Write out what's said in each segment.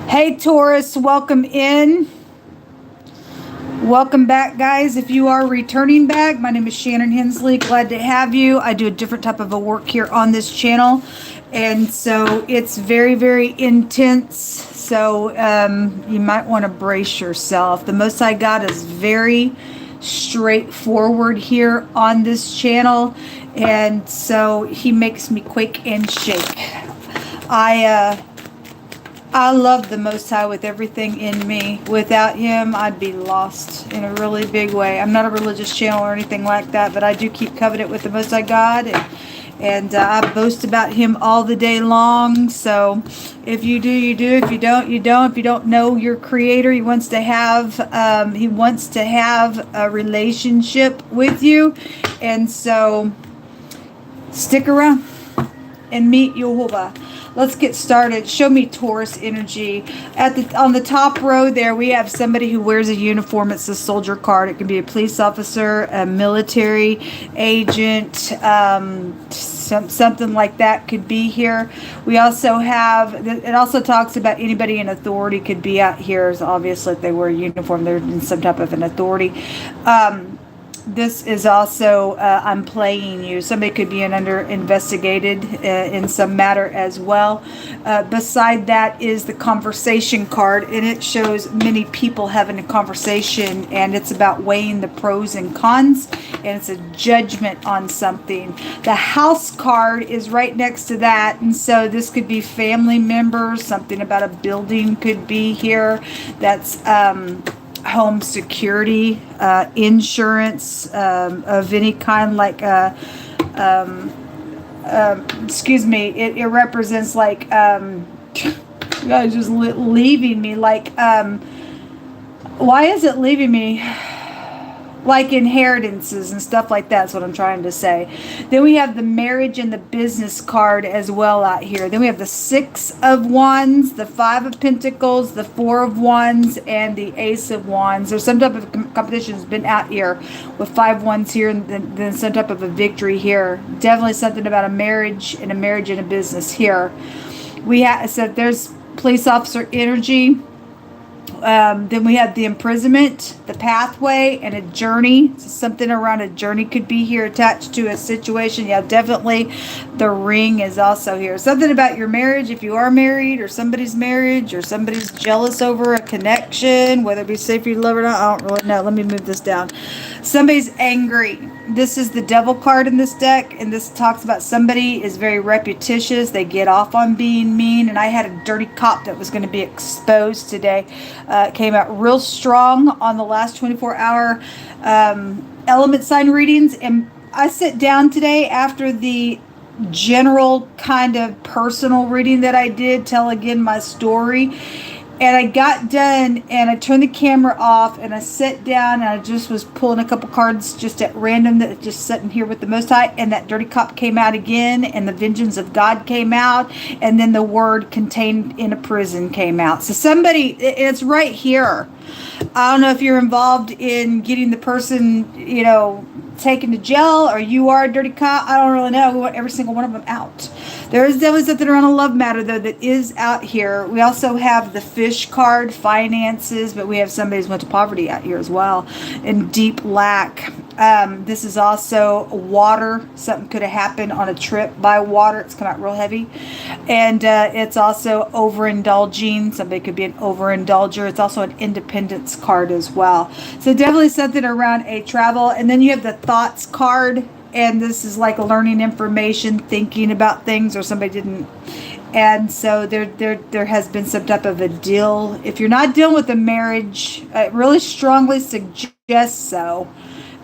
Hey Taurus, welcome in. Welcome back, guys. If you are returning back, my name is Shannon Hensley. Glad to have you. I do a different type of a work here on this channel, and so it's very, very intense. So you might want to brace yourself. The Most High God is very straightforward here on this channel, and so he makes me quake and shake. I love the Most High with everything in me. Without him, I'd be lost in a really big way. I'm not a religious channel or anything like that, but I do keep covenant with the Most High God, and I boast about him all the day long. So if you do, you do. If you don't, you don't. If you don't know your Creator, he wants to have a relationship with you, and so stick around and meet Yehovah. Let's get started. Show me Taurus energy. On the top row there, we have somebody who wears a uniform. It's a soldier card. It can be a police officer, a military agent, something like that could be here. We also have, it also talks about anybody in authority could be out here. So obviously, if they wear a uniform, they're in some type of an authority. This is also, I'm playing you. Somebody could be investigated in some matter as well. Beside that is the conversation card, and it shows many people having a conversation, and it's about weighing the pros and cons, and it's a judgment on something. The house card is right next to that, and so this could be family members, something about a building could be here. That's home security, insurance of any kind, like excuse me, it represents like you guys just leaving me, like why is it leaving me, like inheritances and stuff like that. That's what I'm trying to say. Then we have the marriage and the business card as well out here. Then we have the 6 of Wands, the 5 of Pentacles, the 4 of Wands, and the Ace of Wands. There's some type of competition has been out here with 5 Wands here, and then some type of a victory here. Definitely something about a marriage and a business here. We have, so there's police officer energy. Then we have the imprisonment, the pathway, and a journey. So something around a journey could be here attached to a situation. Yeah, definitely the ring is also here. Something about your marriage, if you are married, or somebody's marriage, or somebody's jealous over a connection, whether it be safe for you to love or not, I don't really know. Let me move this down. Somebody's angry. This is the devil card in this deck, and this talks about somebody is very repetitious. They get off on being mean, and I had a dirty cop that was going to be exposed today. It came out real strong on the last 24-hour element sign readings, and I sit down today after the general kind of personal reading that I did, tell again my story. And I got done, and I turned the camera off, and I sat down, and I just was pulling a couple cards just at random, that just sitting here with the Most High, and that dirty cop came out again, and the vengeance of God came out, and then the word contained in a prison came out. So somebody, it's right here. I don't know if you're involved in getting the person, you know, taken to jail, or you are a dirty cop. I don't really know. We want every single one of them out. There is definitely something around a love matter, though, that is out here. We also have the fish card, finances, but we have somebody who's went to poverty out here as well, and deep lack. This is also water. Something could have happened on a trip by water. It's come out real heavy. And it's also overindulging. Somebody could be an overindulger. It's also an independence card as well. So definitely something around a travel. And then you have the thoughts card. And this is like learning information, thinking about things, or somebody didn't. And so there has been some type of a deal. If you're not dealing with a marriage, I really strongly suggest so,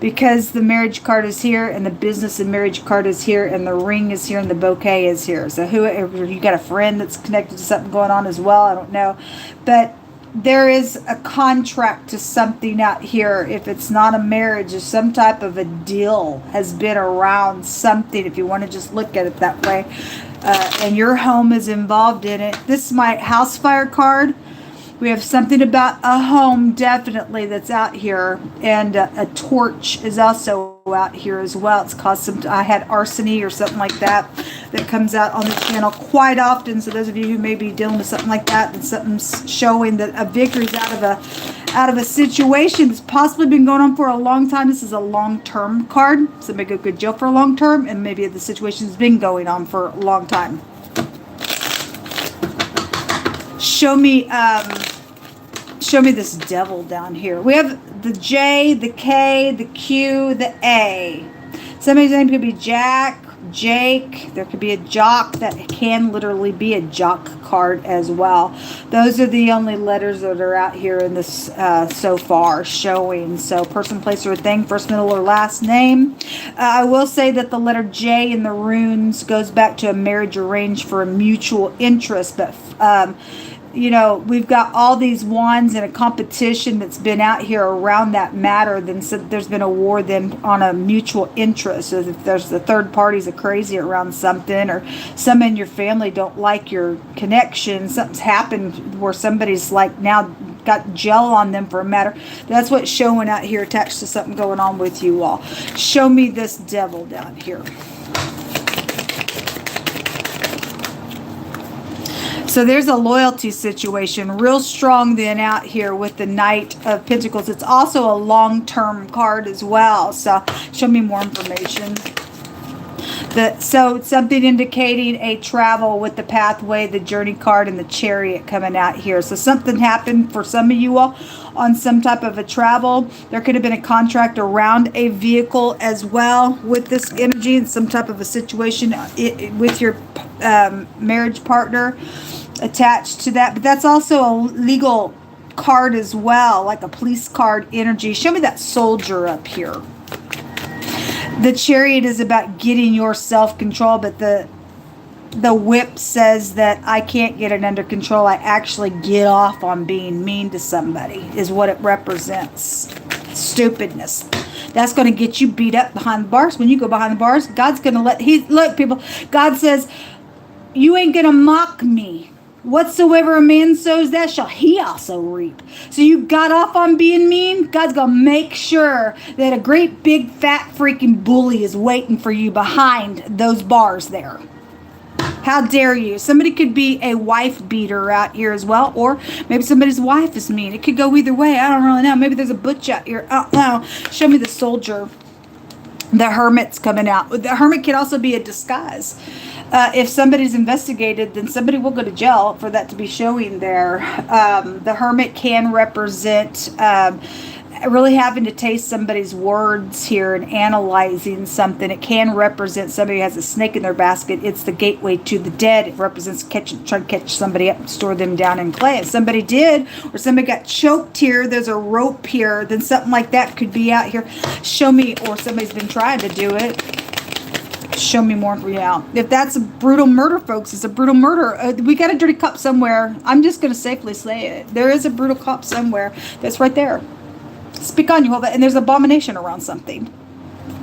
because the marriage card is here, and the business and marriage card is here, and the ring is here, and the bouquet is here. So whoever, you got a friend that's connected to something going on as well, I don't know. But there is a contract to something out here. If it's not a marriage, or some type of a deal has been around something, if you want to just look at it that way, and your home is involved in it. This is my house fire card. We have something about a home, definitely, that's out here. And a torch is also out here as well. It's caused some, I had arsony or something like that comes out on the channel quite often. So those of you who may be dealing with something like that, and something's showing that a victory's out of a situation that's possibly been going on for a long time. This is a long-term card. Somebody could go to jail for a long term, and maybe the situation's been going on for a long time. Show me this devil down here. We have the J, the K, the Q, the A. Somebody's name could be Jack, Jake. There could be a jock. That can literally be a jock card as well. Those are the only letters that are out here in this so far showing. So person, place, or thing, first, middle, or last name. I will say that the letter J in the runes goes back to a marriage arranged for a mutual interest, but you know, we've got all these wands in a competition that's been out here around that matter. Then so there's been a war then on a mutual interest. So if there's the third parties are crazy around something, or some in your family don't like your connection, something's happened where somebody's like now got gel on them for a matter. That's what's showing out here attached to something going on with you all. Show me this devil down here. So there's a loyalty situation real strong then out here with the Knight of Pentacles. It's also a long-term card as well. So show me more information. So something indicating a travel with the pathway, the journey card, and the chariot coming out here. So something happened for some of you all on some type of a travel. There could have been a contract around a vehicle as well with this energy, and some type of a situation with your marriage partner attached to that. But that's also a legal card as well, like a police card energy. Show me that soldier up here. The chariot is about getting your self-control, but the whip says that I can't get it under control. I actually get off on being mean to somebody is what it represents. Stupidness. That's going to get you beat up behind the bars. When you go behind the bars, God's going to look, people, God says, you ain't going to mock me. Whatsoever a man sows, that shall he also reap. So you got off on being mean. God's going to make sure that a great big fat freaking bully is waiting for you behind those bars there. How dare you? Somebody could be a wife beater out here as well, or maybe somebody's wife is mean. It could go either way. I don't really know. Maybe there's a butch out here. I don't know. Show me the soldier. The hermit's coming out. The hermit can also be a disguise. If somebody's investigated, then somebody will go to jail for that to be showing there. The hermit can represent really having to taste somebody's words here and analyzing something. It can represent somebody who has a snake in their basket. It's the gateway to the dead. It represents trying to catch somebody up and store them down in clay. If somebody did, or somebody got choked here, there's a rope here, then something like that could be out here. Show me, or somebody's been trying to do it. Show me more. Yeah, if that's a brutal murder, folks, it's a brutal murder. We got a dirty cop somewhere. I'm just going to safely say it. There is a brutal cop somewhere that's right there. Speak on, Jehovah. And there's abomination around something.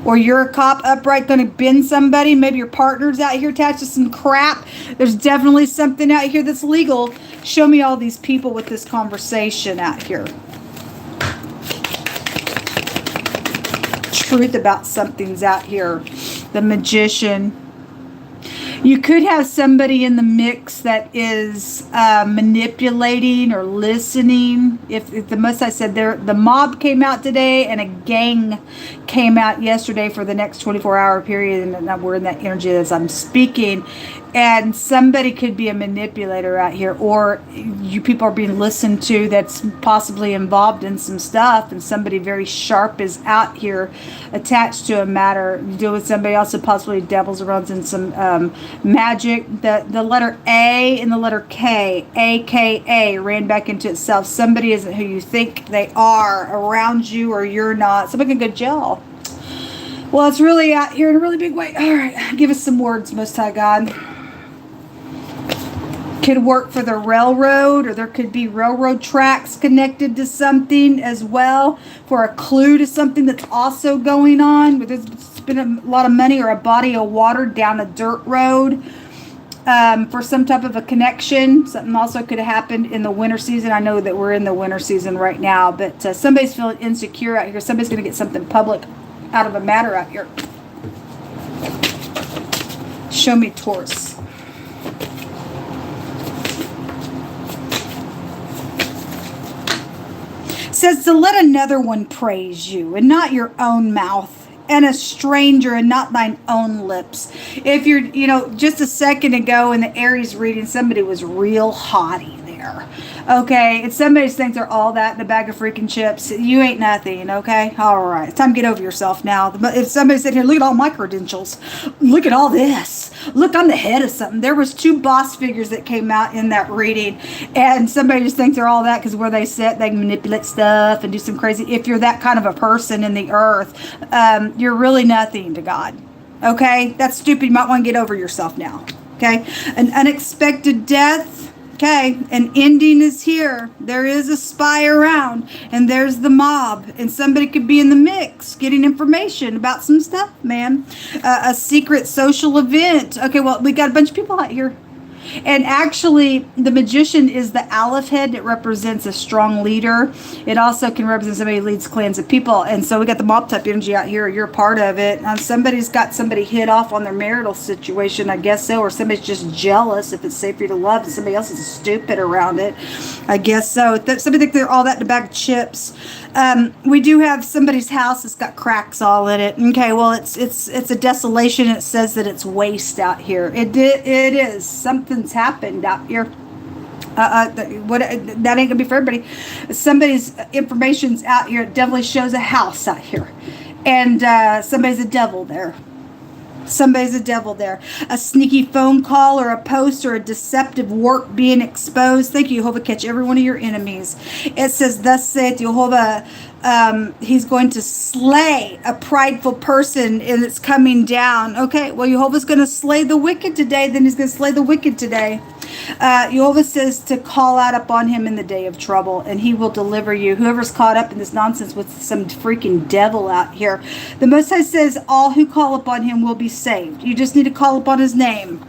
Or you're a cop upright going to bend somebody. Maybe your partner's out here attached to some crap. There's definitely something out here that's legal. Show me all these people with this conversation out here. Truth about something's out here. The Magician. You could have somebody in the mix that is manipulating or listening. If the most I said there, the mob came out today and a gang came out yesterday for the next 24-hour period, and we're in that energy as I'm speaking. And somebody could be a manipulator out here, or you people are being listened to that's possibly involved in some stuff, and somebody very sharp is out here attached to a matter. You deal with somebody else who possibly devils around in some magic. The letter A and the letter K, AKA, ran back into itself. Somebody isn't who you think they are around you, or you're not. Somebody can go to jail. Well, it's really out here in a really big way. All right, give us some words, Most High God. Could work for the railroad, or there could be railroad tracks connected to something as well, for a clue to something that's also going on. But there's been a lot of money, or a body of water down a dirt road. for some type of a connection. Something also could have happened in the winter season. I know that we're in the winter season right now, but somebody's feeling insecure out here. Somebody's going to get something public out of a matter out here. Show me Taurus. Says to let another one praise you and not your own mouth, and a stranger and not thine own lips. If you're, just a second ago in the Aries reading, somebody was real haughty there. Okay, if somebody thinks they're all that in a bag of freaking chips, you ain't nothing, okay? All right, it's time to get over yourself now. If somebody said, here, look at all my credentials. Look at all this. Look, I'm the head of something. There was 2 boss figures that came out in that reading, and somebody just thinks they're all that because where they sit, they can manipulate stuff and do some crazy. If you're that kind of a person in the earth, you're really nothing to God, okay? That's stupid. You might want to get over yourself now, okay? An unexpected death. Okay, an ending is here. There is a spy around, and there's the mob, and somebody could be in the mix getting information about some stuff, man. A secret social event. Okay, well, we got a bunch of people out here. And actually, the magician is the Aleph head. It represents a strong leader. It also can represent somebody who leads clans of people. And so we got the mob type energy out here. You're a part of it. Somebody's got somebody hit off on their marital situation, I guess so. Or somebody's just jealous if it's safe for you to love and somebody else is stupid around it. I guess so. Somebody think they're all that in a bag of chips. We do have somebody's house that's got cracks all in it. Okay, well, it's a desolation. It says that it's waste out here. It is. Something's happened out here. That ain't gonna be for everybody. Somebody's information's out here. It definitely shows a house out here, and somebody's a devil there. Somebody's a devil there. A sneaky phone call or a post or a deceptive work being exposed. Thank you, Jehovah. Catch every one of your enemies. It says, thus saith Jehovah, he's going to slay a prideful person and it's coming down. Okay, well, Jehovah's going to slay the wicked today. Then he's going to slay the wicked today. Jehovah says to call out upon him in the day of trouble, and he will deliver you. Whoever's caught up in this nonsense with some freaking devil out here. The Most High says all who call upon him will be saved. You just need to call upon his name.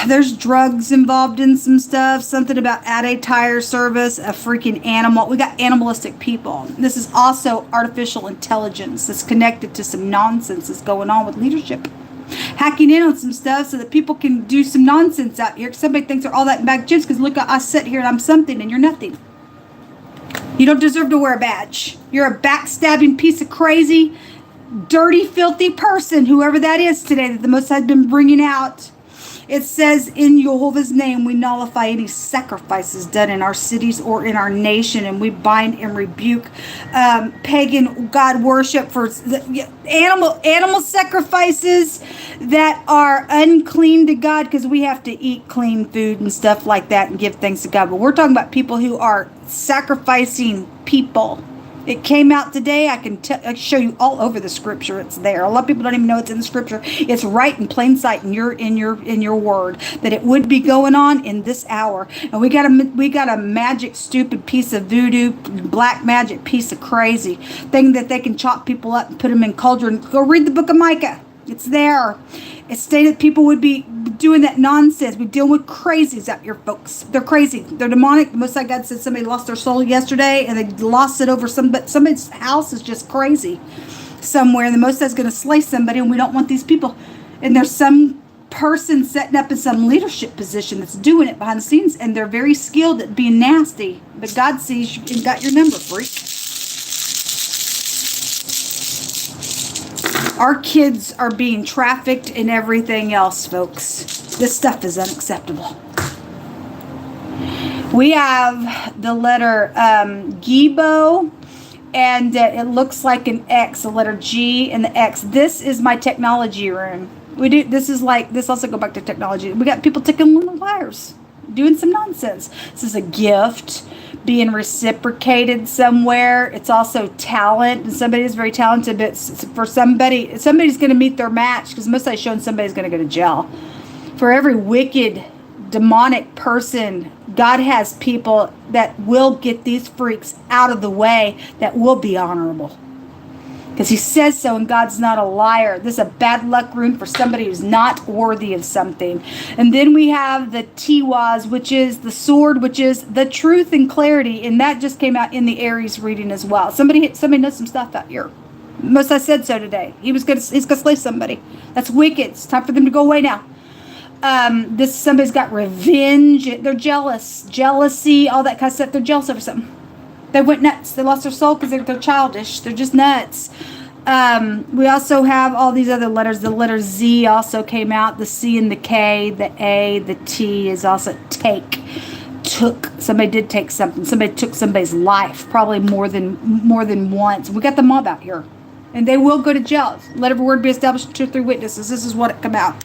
There's drugs involved in some stuff. Something about at a tire service, a freaking animal. We got animalistic people. This is also artificial intelligence that's connected to some nonsense that's going on with leadership. Hacking in on some stuff so that people can do some nonsense out here. Somebody thinks they're all that in bag of chips because look, I sit here and I'm something and you're nothing. You don't deserve to wear a badge. You're a backstabbing piece of crazy, dirty, filthy person, whoever that is today that the Most High has been bringing out. It says, in Jehovah's name, we nullify any sacrifices done in our cities or in our nation, and we bind and rebuke pagan god worship for animal sacrifices that are unclean to God, because we have to eat clean food and stuff like that and give thanks to God. But we're talking about people who are sacrificing people. It came out today. I can show you all over the scripture. It's there. A lot of people don't even know it's in the scripture. It's right in plain sight in your word that it would be going on in this hour. And we got a magic stupid piece of voodoo, black magic piece of crazy thing that they can chop people up and put them in cauldrons. Go read the book of Micah. It's there. It stated people would be doing that nonsense. We're dealing with crazies out here, folks. They're crazy. They're demonic. The Most High God said somebody lost their soul yesterday, and they lost it over somebody's house is just crazy somewhere, and the Most High is going to slay somebody, and we don't want these people. And there's some person setting up in some leadership position that's doing it behind the scenes, and they're very skilled at being nasty. But God sees you and got your number, freak. Our kids are being trafficked and everything else, folks. This stuff is unacceptable. We have the letter Gibo, and it looks like an X, the letter G and the X. This is my technology room. This also go back to technology. We got people taking little wires, doing some nonsense. This is a gift being reciprocated somewhere. It's also talent, and somebody is very talented, but for somebody's going to meet their match, because most I've shown somebody's going to go to jail. For every wicked, demonic person, God has people that will get these freaks out of the way that will be honorable. Because he says so, and God's not a liar. This is a bad luck rune for somebody who's not worthy of something. And then we have the Tiwaz, which is the sword, which is the truth and clarity. And that just came out in the Aries reading as well. Somebody knows some stuff out here. Most I said so today. He's gonna slay somebody. That's wicked. It's time for them to go away now. Somebody's got revenge. They're jealous, jealousy, all that kind of stuff. They're jealous over something. They went nuts. They lost their soul because they're childish. They're just nuts. We also have all these other letters. The letter Z also came out. The C and the K, the A, the T is also took. Somebody did take something. Somebody took somebody's life, probably more than once. We got the mob out here, and they will go to jail. Let every word be established, 2 or 3 witnesses. This is what it come out.